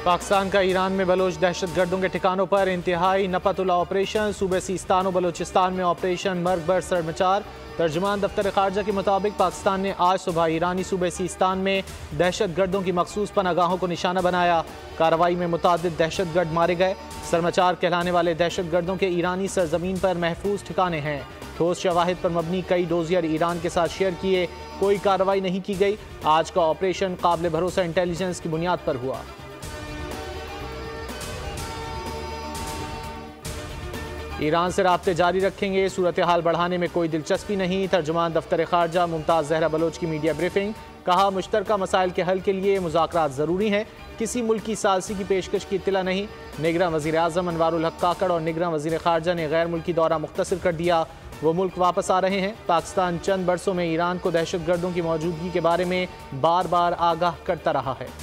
पाकिस्तान का ईरान में बलोच दहशतगर्दों के ठिकानों पर इंतहाई नपतुल्ला ऑपरेशन। सूबे सिस्तान और बलोचिस्तान में ऑपरेशन मर्ग बर सरमचार। तर्जुमान दफ्तर खारजा के मुताबिक पाकिस्तान ने आज सुबह ईरानी सूबे सिस्तान में दहशतगर्दों की मखसूस पनागाहों को निशाना बनाया। कार्रवाई में मुतादिद दहशतगर्द मारे गए। सरमचार कहलाने वाले दहशतगर्दों के ईरानी सरजमीन पर महफूज ठिकाने हैं। ठोस शवाहिद पर मबनी कई डोजियर ईरान के साथ शेयर किए, कोई कार्रवाई नहीं की गई। आज का ऑपरेशन काबिल भरोसा इंटेलिजेंस की बुनियाद पर हुआ। ईरान से राब्ते जारी रखेंगे, सूरत हाल बढ़ाने में कोई दिलचस्पी नहीं। तर्जुमान दफ्तर खारजा मुमताज़ जहरा बलोच की मीडिया ब्रीफिंग। कहा, मुश्तरका मसाइल के हल के लिए मुज़ाकरात ज़रूरी हैं, किसी मुल्क की सालसी की पेशकश की इत्तला नहीं। निगरान वज़ीर आज़म अनवारुल हक काकड़ और निगरान वज़ीर खारजा ने गैर मुल्की दौरा मुख्तसर कर दिया। वो मुल्क वापस आ रहे हैं। पाकिस्तान चंद बरसों में ईरान को दहशतगर्दों की मौजूदगी के बारे में बार बार आगाह करता रहा है।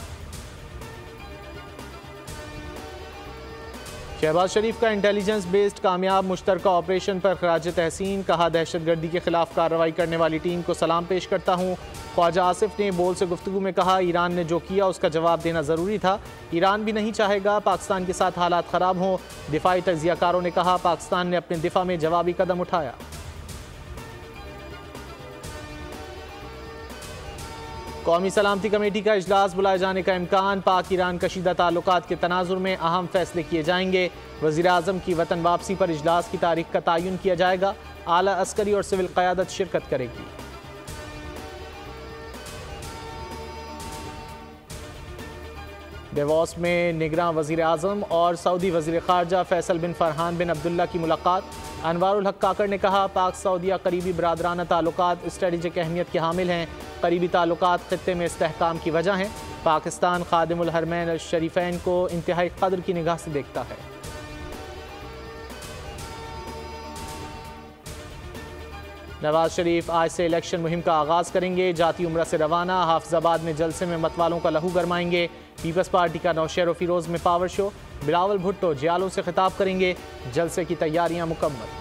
शहबाज शरीफ का इंटेलिजेंस बेस्ड कामयाब मुश्तरका ऑपरेशन पर खराज तहसीन। कहा, दहशतगर्दी के खिलाफ कार्रवाई करने वाली टीम को सलाम पेश करता हूँ। ख्वाजा आसिफ ने बोल से गुफ्तगू में कहा, ईरान ने जो किया उसका जवाब देना ज़रूरी था। ईरान भी नहीं चाहेगा पाकिस्तान के साथ हालात ख़राब हों। दिफाई तज्ज़ियाकारों ने कहा, पाकिस्तान ने अपने दिफा में जवाबी कदम उठाया। कौमी सलामती कमेटी का इजलास बुलाए जाने का इम्कान। पाक ईरान कशीदा ताल्लुकात के तनाजुर में अहम फैसले किए जाएंगे। वज़ीर आज़म की वतन वापसी पर इजलास की तारीख का तयन किया जाएगा। आला अस्करी और सिविल क़यादत शिरकत करेगी। डेवॉस में निगरान वज़ीर आज़म और सऊदी वज़ीर ख़ारजा फैसल बिन फरहान बिन अब्दुल्ला की मुलाकात। अनवारुल हक काकड़ ने कहा, पाक सऊदिया करीबी बरादराना ताल्लुकात स्ट्रेटेजिक अहमियत के हामिल हैं। करीबी ताल्लुकात खित्ते में इस्तेहकाम की वजह हैं। पाकिस्तान खादिमुल हरमैन शरीफैन को इंतहाई कदर की निगाह से देखता है। नवाज शरीफ आज से इलेक्शन मुहिम का आगाज़ करेंगे। जाती उम्रा से रवाना। हाफिजाबाद में जलसे में मतवालों का लहू गरमाएंगे। पीपल्स पार्टी का नौशेर व फिरोज में पावर शो। बिलावल भुट्टो जियालों से खिताब करेंगे। जलसे की तैयारियां मुकम्मल।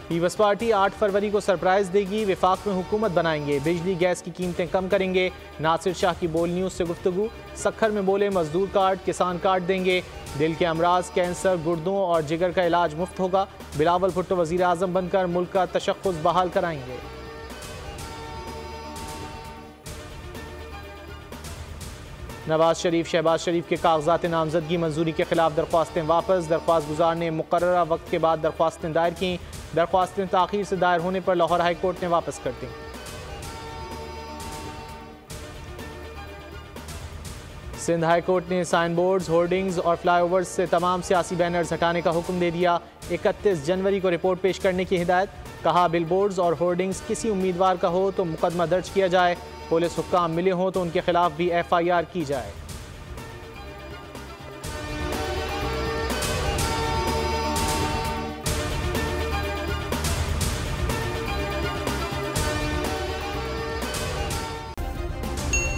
पीपल्स पार्टी 8 फरवरी को सरप्राइज देगी। विफाक में हुकूमत बनाएंगे। बिजली गैस की कीमतें कम करेंगे। नासिर शाह की बोल न्यूज़ से गुफ्तगू। सखर में बोले, मजदूर कार्ड किसान कार्ड देंगे। दिल के अमराज, कैंसर, गुर्दों और जिगर का इलाज मुफ्त होगा। बिलावल भुट्टो वज़ीर आज़म बनकर मुल्क का तशख्खुस बहाल कराएंगे। नवाज शरीफ शहबाज शरीफ के कागजात नामजदगी मंजूरी के खिलाफ दरख्वास्तें वापस। दरख्वास्त गुजार ने मुकर्ररा वक्त के बाद दरख्वास्तें दायर की। दरख्वास्तें ताख़ीर से दायर होने पर लाहौर हाई कोर्ट ने वापस कर दी। सिंध हाई कोर्ट ने साइन बोर्ड्स, होर्डिंग्स और फ्लाईओवर्स से तमाम सियासी बैनर्स हटाने का हुक्म दे दिया। 31 जनवरी को रिपोर्ट पेश करने की हिदायत। कहा, बिलबोर्ड्स और होर्डिंग्स किसी उम्मीदवार का हो तो मुकदमा दर्ज किया जाए। पुलिस हुक्काम मिले हों तो उनके खिलाफ भी FIR की जाए।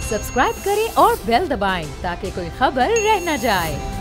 सब्सक्राइब करें और बेल दबाएं ताकि कोई खबर रह न जाए।